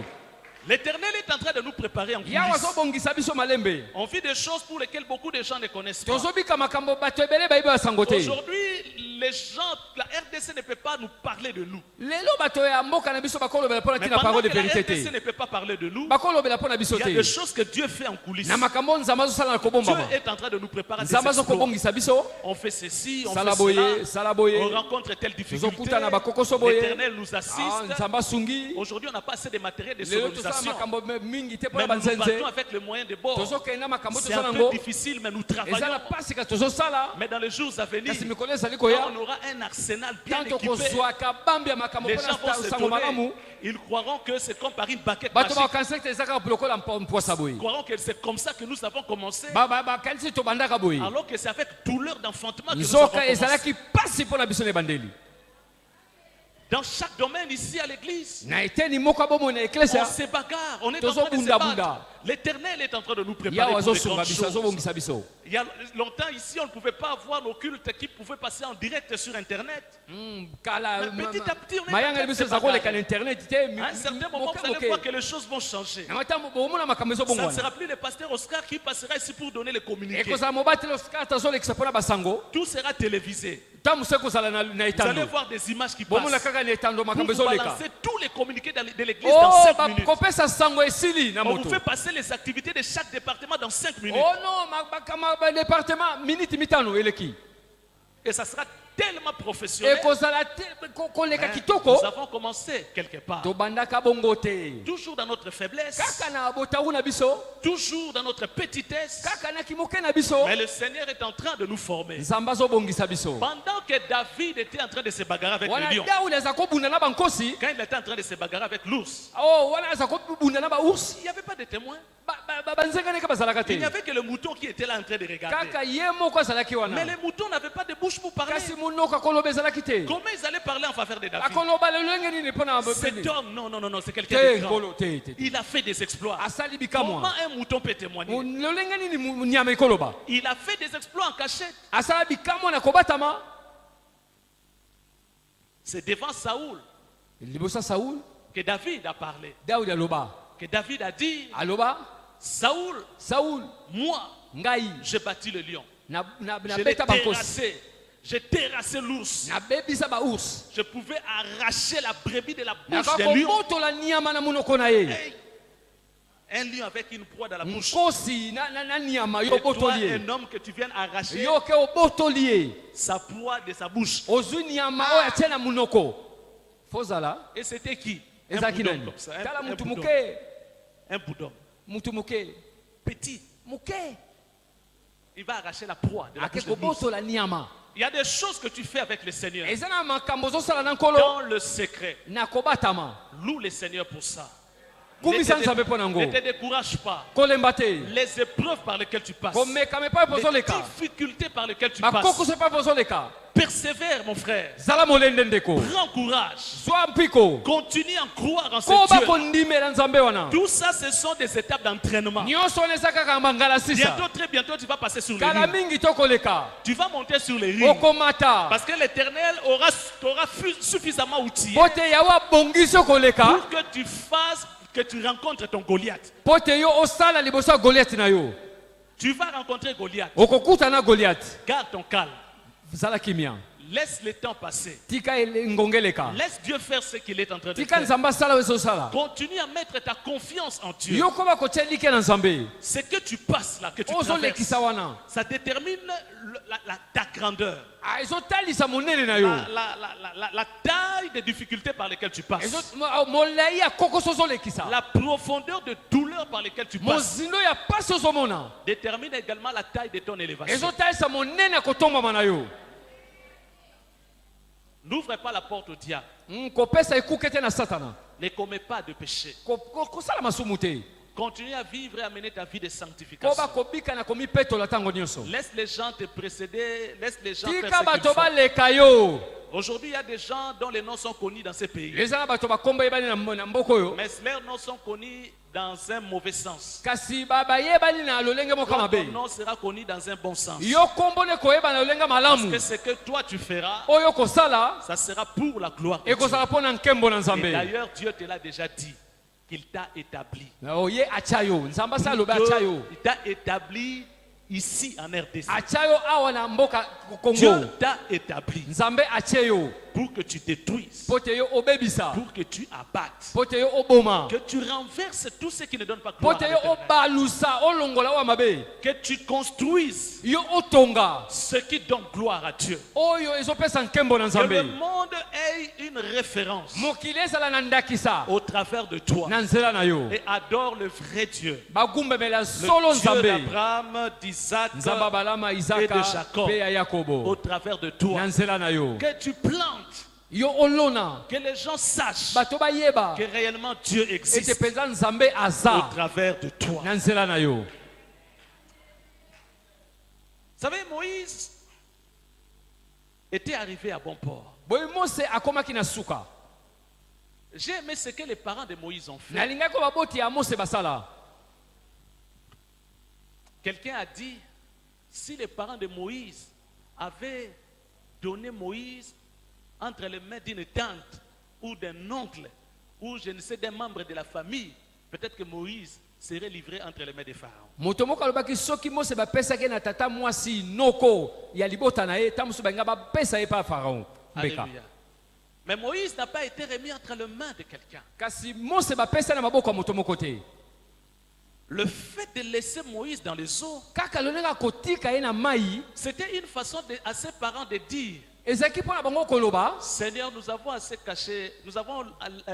L'Éternel est en train de nous préparer en yawe coulisses. azobongisa biso malembe On vit des choses pour lesquelles beaucoup de gens ne connaissent pas. tozobika makambo bato ebele bayebi basango te Aujourd'hui, les gens, la RDC ne peut pas nous parler de nous. lelo bato ya mboka na biso bakolobela mpo na Mais tina pendant parole de que la vérité RDC te ne peut pas parler de nous, bakolobela mpo na biso il y a te des choses que Dieu fait en coulisses. na makambo nzambe azosala na Dieu kobombama est en train de nous préparer à des nzambe exploits. azokobongisa biso On fait ceci, on sala fait boye cela, sala boye on rencontre telle difficulté. tozokutana bakokoso boye L'Éternel nous assiste. nzambe asungi Aujourd'hui, on n'a pas assez de matériel de lelo tosala sonorisation. makambo mingi te mpo Mais na nous nous banzenze battons avec les moyens de bord. tozokenda makambo C'est un tozala peu yango difficile, mais nous eza na travaillons. pasi kasi tozosala Mais dans les jours à venir, kasi mikolo ezali quand koya on aura un arsenal bien tanto équipé, kozwaka bambi ya makambo les mpo gens vont na se sango malamu donner. Ils croiront que c'est comme par une baguette bato magique. bakanisi ete eza kaka lokola mpwasa boye Ils croiront que c'est comme ça que nous avons commencé, bakanisi tobandaka boye alors que c'est avec douleur d'enfantement que nous avons nzoka commencé. ezalaki pasi mpo na biso na ebandeli Dans chaque domaine ici à l'église, na eteni moko ya bomoi na on eklesia se bagarre, on est en train de se tozobunda-bunda. battre. L'Éternel est en train de nous préparer yawe pour de azosunga grandes biso choses. azobongisa biso Il y a longtemps ici, on ne pouvait pas avoir nos cultes qui pouvaient passer en direct sur Internet. kala Mais petit à petit, on est en mayanga train na de biso se eza koleka na bagarrer. internet te À un certain moment, vous allez voir que les choses vont changer. na matambo bomona makambo Ça ne ezobongwana sera plus le pasteur Oscar qui passera ici pour donner les communiqués. ekozala mobateli oskata azolekisa mpo na basango Tout sera télévisé. ta mosu ekozala na Vous allez etando voir des images qui bomona passent. kaka na etando Pour makambo vous ezoleka balancer tous les communiqués de l'église dans 5 minutes. kopesa sango esili na On vous moto fait passer les activités de chaque département dans 5 minutes. oh non badepartement miniti mitano eleki Et ça sera tellement professionnel. ekozala te koleka Hein, kitoko nous avons commencé quelque part. tobandaka bongo te Toujours dans notre faiblesse. kaka na botawu na biso Toujours dans notre petitesse. kaka na kimoke na biso Mais le Seigneur est en train de nous former. nzambe azobongisa biso Pendant que David était en train de se bagarrer avec wana le lion, daudi aza kobunda na bankosi quand il était en train de se bagarrer avec l'ours, oh wana aza kobunda na baours il n'y avait pas de témoin. banzenganeke bazalaka Il n'y te avait que le mouton qui était là en train de regarder. kaka ye moko azalaki Mais wana les moutons n'avaient pas de bouche pour parler. kasi monoko akoloba ezalaki te Comment ils allaient parler en faveur de David? akoloba lolenge nini mpo na Cet homme, non, c'est quelqu'un te de grand. nkolo te Il a fait des exploits. asali Comment bikamwa un mouton peut témoigner? lolenge nini nyama ekoloba Il a fait des exploits en cachette. asala bikamwa na kobatama C'est devant Saoul liboso ya saul que David a parlé. daudi aloba Que David a dit, aloba Saoul, saul moi, ngai j'ai battu le lion. Je l'ai nabeta bankosi terrassé. J'ai terrassé l'ours. nabebisa baours Je pouvais arracher la brebis de la bouche naka d'un lion. kobotola nyama na monoko na ye Hey, un lion avec une proie dans la bouche. nkosi na nyama yo Et toi, obotoli ye un homme que tu viens arracher yo ke obotoli ye sa proie de sa bouche. ozwi nyama oyo atie na monoko fozala Et c'était qui? Un ezalaki boudon nani comme ça. tala Un mutu boudon. moke Un boudon. mutu moke Petit. moke Il va arracher la proie de la ake bouche de l'ours. kobotola nyama Il y a des choses que tu fais avec le Seigneur. eza na makambo ozosala na nkolo Dans le secret. na kobatama Loue le Seigneur pour ça. kumisa nzambe mpo na Ne ngo te décourage pas. kolemba te Les épreuves par lesquelles tu passes. komekama epai mpo Les ozoleka difficultés par lesquelles tu passes. bakokoso epai mpo ozoleka Persévère, mon frère. zala molende ndeko Prends courage. zwa mpiko Continue à croire en ce ko Dieu. bakondimela nzambe wana Tout ça, ce sont des étapes d'entraînement. nyonso wana eza kaka mangala sisa Bientôt, très bientôt, tu vas passer sur les kala rives. mingi tokoleka Tu vas monter sur les rives. okomata Parce que l'Éternel t'aura suffisamment outillé po te yawe abongisi okoleka pour que tu fasses, que tu rencontres ton Goliath. po te yo osala liboso ya goliati na yo Tu vas rencontrer Goliath. okokuta na goliati Garde ton calme. zala kimia Laisse le temps passer. tika ngonga eleka Laisse Dieu faire ce qu'il est en train de tika faire. nzambe asala oyo ezosala Continue à mettre ta confiance en Dieu. yo koba kotia like na nzambe Ce que tu passes là, que tu traverses, ozolekisa wana ça détermine ta grandeur. ezotalisa monene na yo La taille des difficultés par lesquelles tu passes. molai ya kokoso ozolekisa La profondeur de douleur par lesquelles tu passes mozindo ya pasi ozomona détermine également la taille de ton élévation. ezotalisa monene ya kotombama na yo N'ouvre pas la porte au diable. kopesa ekuke te na satana Ne commets pas de péché. kosala masumu te Continue à vivre et à mener ta vie de po sanctification. bakobika na komipetola ntango nyonso Laisse les gens te précéder. Laisse les gens faire tika ce qu'ils bato font. baleka yo Aujourd'hui, il y a des gens dont les noms sont connus dans ces pays. eza na bato bakomba yebani na mboka oyo Mais leurs noms sont connus dans un mauvais sens. kasi bayebani na lolenge moko Toi, mabe ton nom sera connu dans un bon sens. yo kombo ne koyeba na lolenge Parce malamu que ce que toi tu feras, oyo kosala ça sera pour la gloire de Dieu. ekozala mpo na nkembo na Et nzambe d'ailleurs, Dieu te l'a déjà dit qu'il t'a établi. ye atya yo nzambe asala alobi atya yo Il t'a établi ici en RDC. atya yo awa na mboka kongo Dieu t'a établi nzambe atya yo pour que tu détruises, po te yo obebisa pour que tu abattes, po te yo oboma que tu renverses tout ce qui ne donne pas po gloire te à yo l'Éternel. obalusa olongola oyo mabe Que tu construises yo otonga ce qui donne gloire à Dieu. oyo ezopesa nkembo na Que le nzambe monde ait une référence mokili ezala na ndakisa au travers de toi na nzela na yo et adore le vrai Dieu. bagumbemela Le solo Dieu nzambe d'Abraham, d'Isaac, nzambe abalama et de izaka Jacob mpe ya au yakobo travers de toi. na nzela na yo Que tu plantes, yo olona que les gens sachent bato bayeba que réellement Dieu ete existe mpenza nzambe au aza travers de toi. na nzela na yo Vous savez, Moïse était arrivé à bon port. boye mose akomaki na suka J'ai aimé ce que les parents de Moïse ont fait. nalingaki baboti ya mose basala Quelqu'un a dit, si les parents de Moïse avaient donné Moïse entre les mains d'une tante ou d'un oncle ou je ne sais d'un membre de la famille, peut-être que Moïse serait livré entre les mains des pharaons. moto moko alobaki soki mose bapesaki na tata mwasi noko ya libota na ye ta mosusu balinga bapesa ye pa faraon mbeka Alléluia. Mais Moïse n'a pas été remis entre les mains de quelqu'un. kasi mose bapesa na maboko ya moto moko te Le fait de laisser Moïse dans les eaux, kaka lolenge akotika ye na mai c'était une façon à ses parents de dire, ezalaki mpo na bango koloba Seigneur, nous avons assez caché, nous avons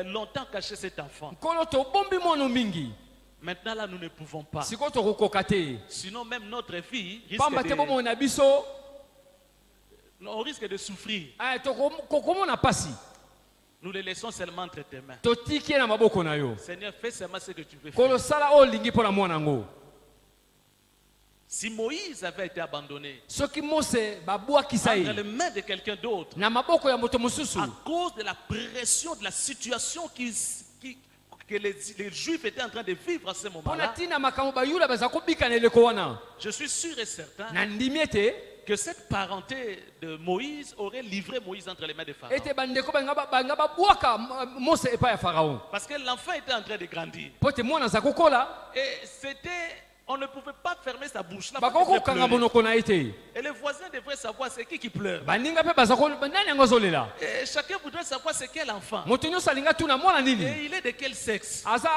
longtemps caché cet enfant. nkolo tobombi mwana mingi Maintenant là, nous ne pouvons pas. sikoyo tokokoka te Sinon même notre vie pamba te risque bomoi na biso on risque de souffrir. tokomona pasi Nous le laissons seulement entre tes mains. totiki ye na maboko na yo Seigneur, fais seulement ce que tu veux kolo faire. sala oyo olingi mpo na mwana yango Si Moïse avait été abandonné soki mose babwakisa entre les ye mains de quelqu'un d'autre, na maboko ya moto mosusu à cause de la pression de la situation que les Juifs étaient en train de vivre à ce mpo na moment-là, ntina makambo bayuda baza kobika na eleko wana je suis sûr et certain na ndimi ete que cette parenté de Moïse aurait livré Moïse entre les mains des pharaons. ete bandeko banga babwaka mose epai ya faraon Parce que l'enfant était en train de grandir. mpo ete mwana aza kokola Et on ne pouvait pas fermer sa bouche là. bakoki kokanga monoko na ye te Et les voisins devraient savoir c'est qui pleure. baninga mpe baza nani yango azolela Et chacun voudrait savoir c'est quel enfant. moto nyonso alinga tuna mwana nini Et il est de quel sexe. aza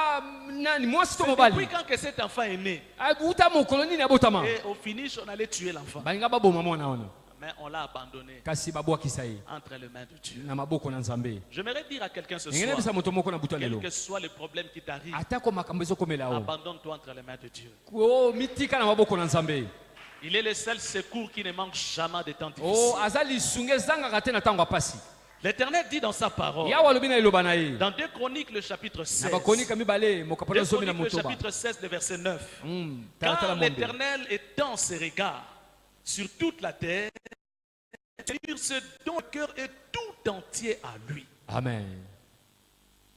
nani mwasi to C'est depuis mobali quand que cet enfant est né. uta mokolo nini abotama Et au finish, on allait tuer l'enfant. balinga baboma mwana wana Mais on l'a abandonné kasi babwakisa ye entre les mains de Dieu. na maboko na nzambe. J'aimerais dire à quelqu'un ce Ngene soir, bisa moto moko na butu quel lelo que soit le problème qui t'arrive, atako makambo ezokomela o abandonne-toi entre les mains de Dieu. o mitika na maboko na nzambe. Il est le seul secours qui ne manque jamais des temps o difficiles. aza lisunga ezangaka te na ntango ya pasi. L'Éternel dit dans sa parole, yawe alobi na liloba na ye dans 2 Chroniques, le chapitre na 16, bakonika mibale mokapolo 2 zomi na Chroniques, le motoba. chapitre 16, le verset 9. Tala Car mombe. l'Éternel étend ses regards sur toute la terre, sur ce dont le cœur est tout entier à lui. Amen.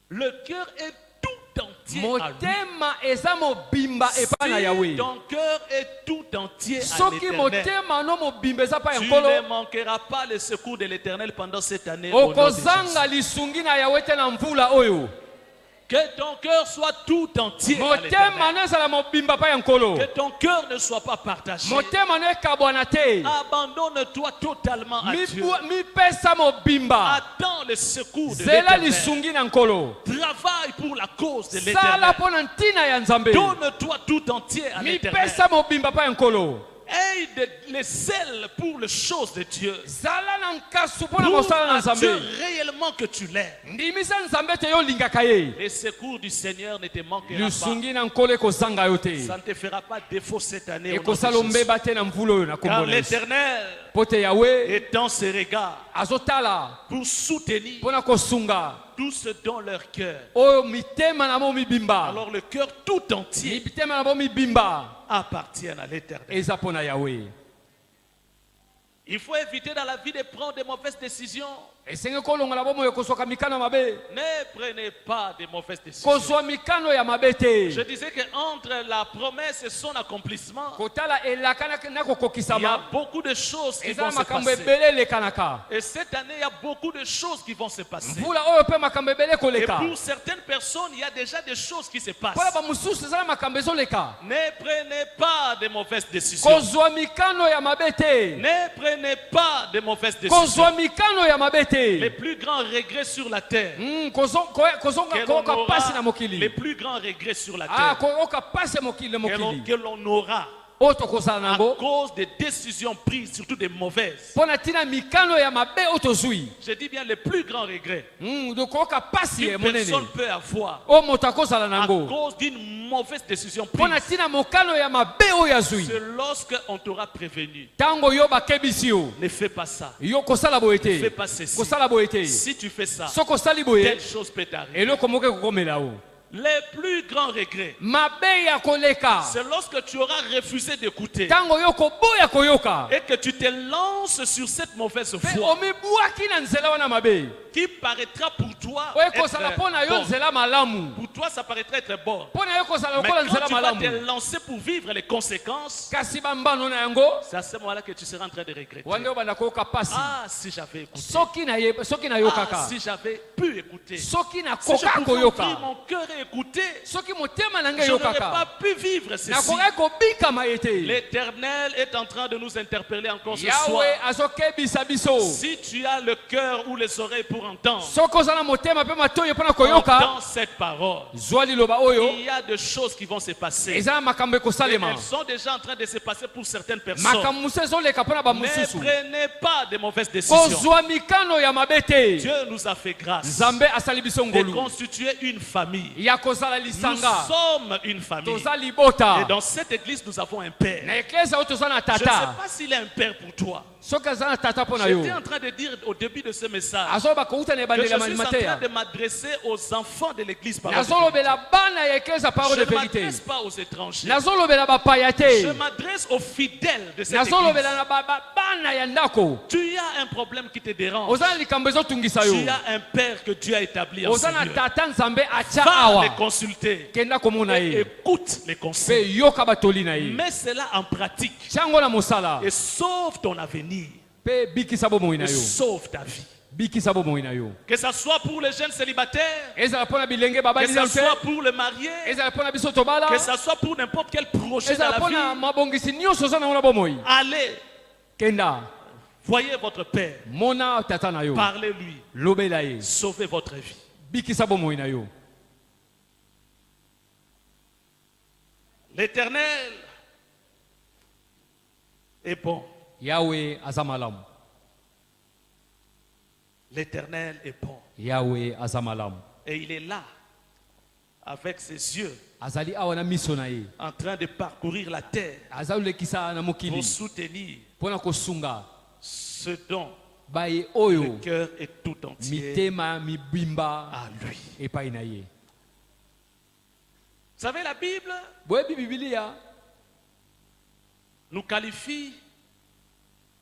Le cœur est tout entier à lui. Motema eza mobimba epa na Si yawe. ton cœur est tout entier à Soki l'Éternel, motema no mobimba eza pa ya tu nkolo ne manqueras pas le secours de l'Éternel pendant cette année. Au nom de Jésus. okozanga lisungi na yawe te na mvula oyo. Que ton cœur soit tout entier à Motema l'Éternel. no ezala mobimba pa ya nkolo. Que ton cœur ne soit pas partagé. Motema no ekabwana te. Abandonne-toi totalement à Dieu. mipesa mobimba. Attends le secours de Zela l'Éternel. lisungi na nkolo. Travaille pour la cause de Sala l'Éternel. mpo na ntina ya nzambe. Donne-toi tout entier à l'Éternel. Mipesa mobimba pa ya nkolo. Aide les selles pour les choses de Dieu. Zala na nkasu mpo na Prouve mosala na à Dieu nzambe. réellement que tu l'es. Ndimisa nzambe te yo olingaka ye. Les secours du Seigneur ne te manqueront pas. Lisungi na nkolo ekozanga yo te. Ça ne te fera pas défaut cette année. Au nom de ekosala Jésus. ombeba te na mvula oyo na Car kombo na Yesu. l'Éternel Po te yawe étend ses regards azotala pour soutenir mpo na kosunga tout ce dont leur cœur. oyo mitema na mo mibimba. Alors le cœur tout entier mitema na mo mibimba appartient à l'Éternel. eza mpo na yawe. Il faut éviter dans la vie de prendre de mauvaises décisions. esenge kolongola bomoi kozwaka mikano ya mabe. Ne prenez pas de mauvaises décisions. kozwa mikano ya mabe te. Je disais qu'entre la promesse et son accomplissement, kotala elaka na il y a kokokisama beaucoup de choses qui eza vont na se makambo passer. ebele elekanaka. Et cette année, il y a beaucoup de choses qui vont se passer. mvula oyo mpe makambo ebele Et koleka. pour certaines personnes, il y a déjà des choses qui se passent. mpo na bamosusu eza na makambo ezoleka. Ne prenez pas de mauvaises décisions. kozwa mikano ya mabe te. Ne prenez pas de mauvaises décisions. kozwa mikano ya mabe te. Les plus grands regrets sur la terre. kozonga Que l'on koyoka pasi na aura, les mokili. plus grands regrets sur la Ah, terre koyoka pasi ya mokili na mokili que l'on aura oyo tokozala à nango cause des décisions prises, surtout des mauvaises. mpo na ntina mikano ya mabe oyo tozwi. Je dis bien les plus grands regrets koyoka pasi ya qu'une monene personne peut avoir oyo moto akozala à nango cause d'une mauvaise décision mpo na prise. ntina mokano ya mabe oyo azwi. C'est lorsqu'on t'aura prévenu. ntango yo bakebisi yo Ne fais pas ça. yo kosala boye Ne fais te. pas ceci. kosala boye te. Si tu fais ça, soki osali boye telle chose peut t'arriver. eloko moko ekokomela yo. Les plus grands regrets, mabe ya koleka c'est lorsque tu auras refusé d'écouter ntango yo koboya koyoka et que tu te lances sur cette mauvaise mpe foi omibwaki na nzela wana mabe qui paraîtra pour toi oyo être ekozala mpo na yo bonne. nzela malamu. Pour toi, ça paraîtra être bon. mpo na yo kozala Mais lokola quand nzela tu vas malamu. te lancer pour vivre les conséquences, kasi bambano na yango c'est à ce moment-là que tu seras en train de regretter. wana obanda koyoka pasi. Ah, si j'avais écouté. soki Ah, nayokaka si j'avais pu écouter. soki Si je nakoka pouvais ouvrir koyoka mon cœur et écouter, soki motema na ngai je n'aurais eyokaka pas pu vivre ceci. nakoki kobikama ye te. L'Éternel est en train de nous interpeller encore ce soir. yawe azokebisa biso Si tu as le cœur ou les oreilles pour entendre, soki oza na motema mpe matoyi mpo na koyoka dans cette parole, zwa liloba oyo il y a des choses qui vont se passer. eza na makambo Et ekosalema. elles sont déjà en train de se passer pour certaines personnes. makambo mosusu ezoleka mpo na Ne bamosusu. prenez pas de mauvaises décisions. kozwa mikano ya mabe te. Dieu nous a fait grâce nzambe asali biso de ngolu constituer une famille. ya kozala Nous lisanga. sommes une famille. toza Et libota dans cette église, nous avons un père. na eklesa oyo toza na Je ne sais tata. pas s'il est un père pour toi. soki aza na tata mpo na yo J'étais en train de dire au début de ce message azoloba kouta na que ebandeli je ya suis en mateya. train de m'adresser aux enfants de l'église. par nazolobela bana ya eklesa Je parole de ne vérité. m'adresse pas aux étrangers. nazolobela bapaya Je te. m'adresse aux fidèles de cette église. nazolobela na bana ya ndako. Tu as un problème qui te dérange. oza na likambo ezotungisa yo. Tu as un père que Dieu a établi en oza ce na lieu. tata nzambe atya Va awa. les consulter. kenda komona Et ye écoute les mpe conseils. yoka batoli na ye. Mets cela en pratique tiango na mosala et sauve ton avenir. mpe bikisa bomoi na Et yo. sauve ta vie. bikisa bomoi na yo. Que ça soit pour les jeunes célibataires, ezala mpo na bilenge que babali ça nanu te. soit pour les mariés, ezala mpo na biso tobala. que ça soit pour n'importe quel projet dans ezala la mpo na vie. mabongisi nyonso oza nango na bomoi. Allez, kenda voyez votre père, mona tata na yo. parlez-lui, lobela ye. sauvez votre vie. bikisa bomoi na yo. L'Éternel est bon. Yahweh azamalam. L'Éternel est bon. Yahweh azamalam. Et il est là, avec ses yeux, Azali awana miso na ye. en train de parcourir la terre Azalekisa na pour mokili. soutenir Pona kosunga. ce dont Baye le oyo. cœur est tout entier Mitema mibimba. à lui. Epai na ye. Vous savez, la Bible Boyebi Biblia. nous qualifie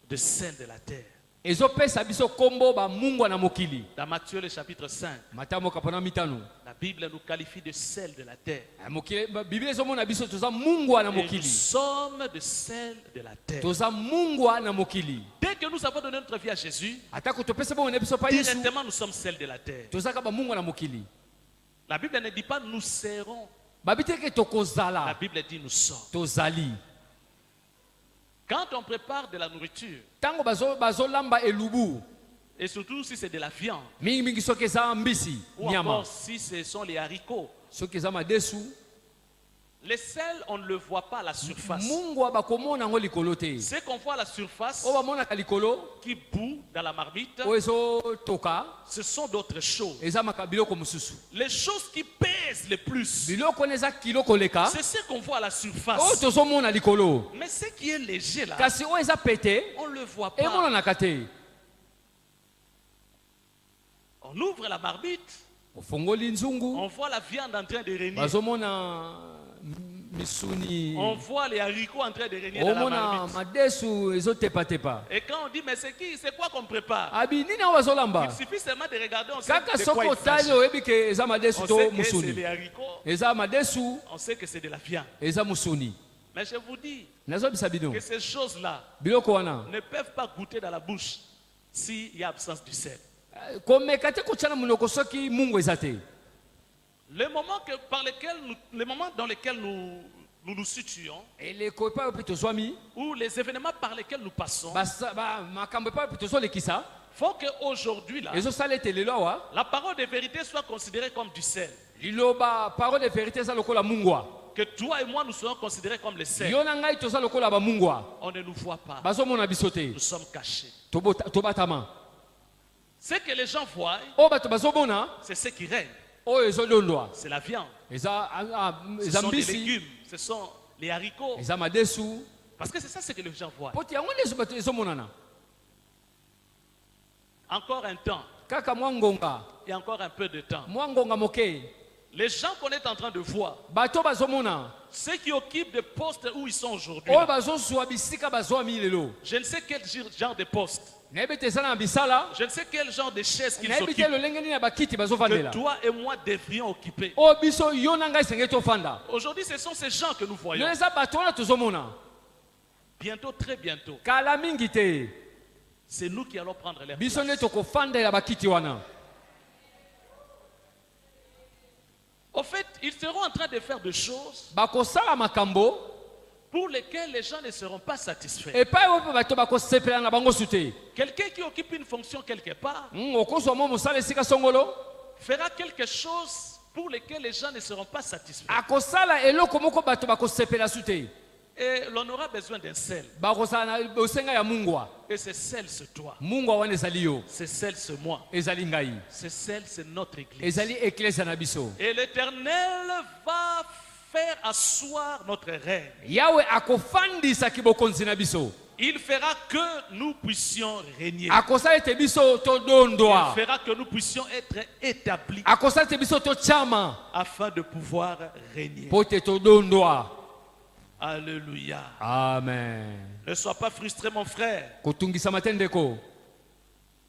de saints de la terre. Ezopesa biso kombo ba mungu na mokili. Dans Matthieu le chapitre 5, Matamo kapona mitano. la Bible nous qualifie de celles de la terre. Mokili Biblia ezomona biso toza mungu na Et nous mokili. sommes de celles de la terre. Toza mungu na mokili. Dès que nous avons donné notre vie à Jésus, Atako topesa bo na biso pa Yesu. directement nous sommes celles de la terre. Toza ka ba mungu na mokili. La Bible ne dit pas nous serons. Babiteke La tokozala. Bible dit nous sommes. Tozali. Quand on prépare de la nourriture, Tango bazolamba elubu. et surtout si c'est de la viande, Mingi mingi soki eza mbisi. ou Nyama. encore si ce sont les haricots, Soki eza madesu. les sels, on ne le voit pas à la surface. Mungu bakomona ngo likolo te. Ce qu'on voit à la surface, O bamona ka likolo. qui bout dans la marmite, O ezo toka. ce sont d'autres choses. Eza makabiloko mususu. Les choses qui pèsent le plus, Biloko neza kilo koleka. c'est ce qu'on voit à la O surface. tozomona likolo. Mais ce qui est léger là, Kasi o eza pete. on ne le voit Et pas. mon nakate. On ouvre la marmite, Ofongoli nzungu. on voit la viande en train de régner. Bazomona misuni. On voit les haricots en train de régner dans la Omona marmite. madesu ezotepa tepa. Et quand on dit, mais c'est quoi qu'on prépare? Abi nini awa bazolamba? Il suffit seulement de regarder, on sait Kaka de quoi soko il tali s'agit. oyebi ke eza madesu On to sait que c'est musuni. des haricots, Eza madesu, on sait que c'est de la viande. eza musuni. Mais je vous dis Nazobisa bino. que ces choses-là Biloko wana. ne peuvent pas goûter dans la bouche s'il y a absence du sel. Komeka te kotiana munoko soki mungu eza te. Le moment, le moment dans lequel nous nous situons, Eleko epa opi tozwami. ou les événements par lesquels nous passons, Makambo epa opi tozolekisa. faut qu'aujourd'hui, là, Ezosala ete lelo awa. la parole de vérité soit considérée comme du sel. Liloba parole de vérité eza lokola mungwa. Que toi et moi, nous soyons considérés comme les sels. Yo na ngai toza lokola ba mungwa. On ne nous voit pas. Bazomona biso te. Nous sommes cachés. Tobatama. Ce que les gens voient, O bato bazomona. c'est ce qui règne. O ezolondwa. C'est la viande. Eza Ce eza sont les mbisi. légumes. Ce sont les haricots. Eza madesu. Parce que c'est ça ce que les gens voient. Poti yango ndeso bato ezomonana. Encore un temps Kaka mwa ngonga. et encore un peu de temps. Mwa ngonga moke. Les gens qu'on est en train de voir, Bato bazomona. ceux qui occupent des postes où ils sont aujourd'hui, O là, bazoswa bisika bazwami lelo. je ne sais quel genre de poste, Nayebi te eza na bisala. je ne sais quel genre de chaise qu'ils Nayebi te occupent, lolenge nini ya bakiti que bazofandela. toi et moi devrions occuper. O biso yo na ngai senge tofanda. Aujourd'hui, ce sont ces gens que nous voyons. Yo eza bato wana tozomona. Bientôt, très bientôt, Kala mingi te. c'est nous qui allons prendre leur Biso place. nde tokofandela bakiti wana. Au fait, ils seront en train de faire des choses Bakosala makambo. pour lesquelles les gens ne seront pas satisfaits. Epai oyo bato bakosepela na bango su te. Quelqu'un qui occupe une fonction quelque part Okozwa mwa mosala esika songolo. fera quelque chose pour lequel les gens ne seront pas satisfaits. Akosala eloko moko bato bakosepela su te. Et l'on aura besoin d'un sel. Bakosala na bosenga ya mungwa. Et ce sel, c'est toi. Mungwa wana ezali yo. Ce sel, c'est moi. Ezali ngai. Ce sel, c'est notre église. Ezali eklezia na biso. Et l'Éternel va faire asseoir notre règne. Yawe akofandisaki bokonzi na biso. Il fera que nous puissions régner. Akosala ete biso Il todondwa. fera que nous puissions être établis Akosala ete biso tochama. afin de pouvoir régner. Po te todondwa. Alléluia. Amen. Ne sois pas frustré, mon frère. Kotungisa matendeko.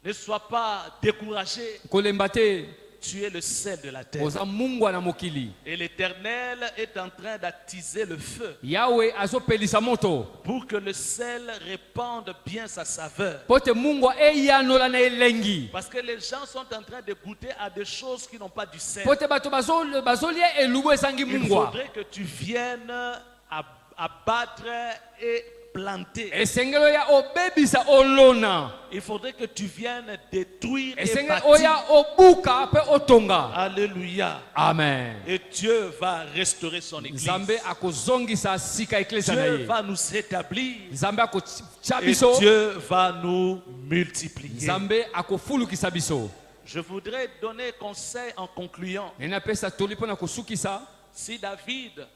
Ne sois pas découragé. Kolemba te. Tu es le sel de la terre. Oza mungwa na mokili. Et l'Éternel est en train d'attiser le feu Yawe azopelisa moto. pour que le sel répande bien sa saveur. Po te mungwa eyanola na elengi. Parce que les gens sont en train de goûter à des choses qui n'ont pas du sel. Po te bato bazolia elubu esangi Il mungwa. faudrait que tu viennes abattre et Et planter. sengelo ya obebisa olona. Il faudrait que tu viennes détruire Et et sengelo bâtir. oya obuka pe otonga. Alléluia. Amen. Et Dieu va restaurer son église. Nzambe akozongisa sika eklesa na Dieu ye. va nous établir. Nzambe akotia Et biso. Dieu va nous multiplier. Nzambe akofulukisa biso. Je voudrais donner conseil en concluant. Nenapesa toli mpona kosukisa. Si David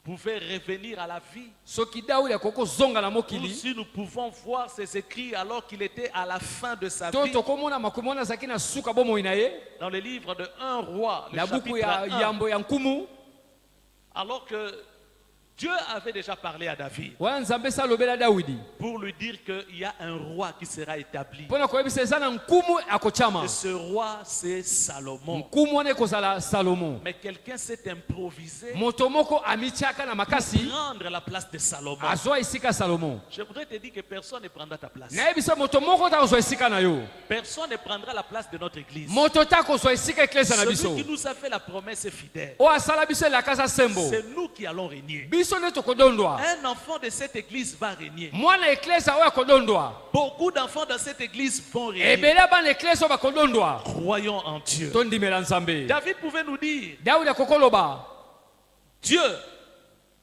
pouvait revenir à la vie, Soki Daudi akokozonga na ou mokili. si nous pouvons voir ses écrits alors qu'il était à la fin de sa To vie, tokomona makomona zaki na suka bomoi na ye. dans le livre de 1 roi, le Na buku chapitre ya 1, yambo ya nkumu. alors que Dieu avait déjà parlé à David Wana Nzambe sa lobela Daudi. pour lui dire qu'il y a un roi qui sera établi. Mpona koyebisa eza na nkumu akochama. Et ce roi, c'est Salomon. Nkumu wana ekozala Salomon. Mais quelqu'un s'est improvisé Moto moko amitiaka na makasi. prendre la place de Salomon. Azwa esika Salomon. Je voudrais te dire que personne ne prendra ta place. Nayebisa moto moko ta kozwa esika na yo. Personne ne prendra la place de notre église. Moto ta kozwa esika eklesa na biso. Celui qui nous a fait la promesse est fidèle. O asala biso elakasa sembo. C'est nous qui allons régner. Biso nde tokodondwa. Un enfant de cette église va régner. Mwana eklesa oyo akodondwa. Beaucoup d'enfants dans cette église vont régner. Ebele bana eklesa oyo bakodondwa. Croyons en Dieu. Tondimela Nzambe. David pouvait nous dire, Daudi akokoloba. Dieu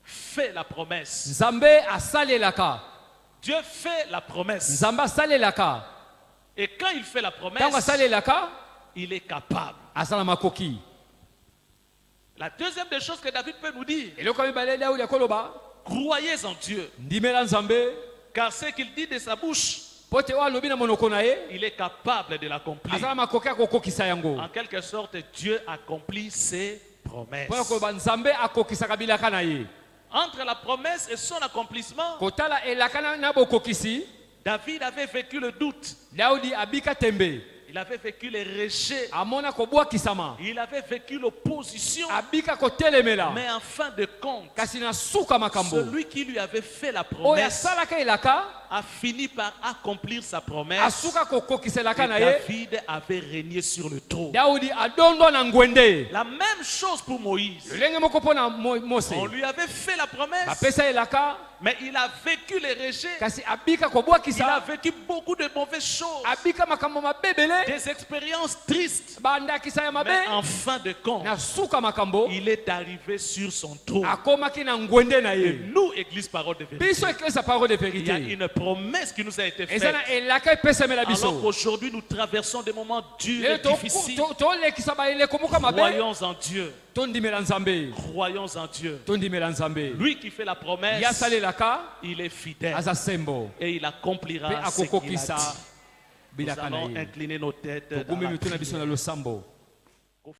fait la promesse. Nzambe asalelaka. Dieu fait la promesse. Nzambe asalelaka. Et quand il fait la Ntango promesse, asalelaka, il est capable. asala makoki. La deuxième des choses que David peut nous dire, Eloko mibale Daudi akoloba. croyez en Dieu. Ndimela Nzambe. Car ce qu'il dit de sa bouche, Po te oyo alobi na monoko na ye. il est capable de l'accomplir. Asala makoki akokokisa yango. En quelque sorte, Dieu accomplit ses promesses. Mpona koloba Nzambe akokisaka bilaka na ye. Entre la promesse et son accomplissement, Kotala elaka na bokokisi. David avait vécu le doute. Daudi abika tembe. Il avait vécu les rejets. Amona kobwakisama. Il avait vécu l'opposition. Abika kotelemela. Mais en fin de compte, Kasi na suka makambo. celui qui lui avait fait la Oyo promesse asalaka elaka. a fini par accomplir sa promesse. Asuka kokokiselaka Et na ye. David avait régné sur le trône. Daudi adondwa na ngwende. La même chose pour Moïse. Lolenge moko mpona Mose. On lui avait fait la promesse, Bapesa elaka. mais il a vécu les rejets. Kasi abika Il a kobwakisa. vécu beaucoup de mauvaises choses, Abika makambo mabebele. des expériences tristes. Bandakisa ya mabe. Mais en fin de compte, Na suka makambo. il est arrivé sur son trône. Akomaki na ngwende na Et ye. nous, Église Parole de Vérité, Biso eklesa parole de il y a vérité. une promesse qui nous a été Eza faite. na elaka epesamela Alors biso. qu'aujourd'hui, nous traversons des moments durs et Lelo difficiles. tolekisa baeleko moka mabe. Croyons en Dieu. Tondimela Nzambe. Croyons en Dieu. Tondimela Nzambe. Lui qui fait la promesse, Yasalelaka. il est fidèle Aza sembo. et il Pe accomplira ce qu'il a akokokisa dit. Nous bilaka na allons ye. incliner nos têtes dans Tokumi la mituna biso prière. na losambo.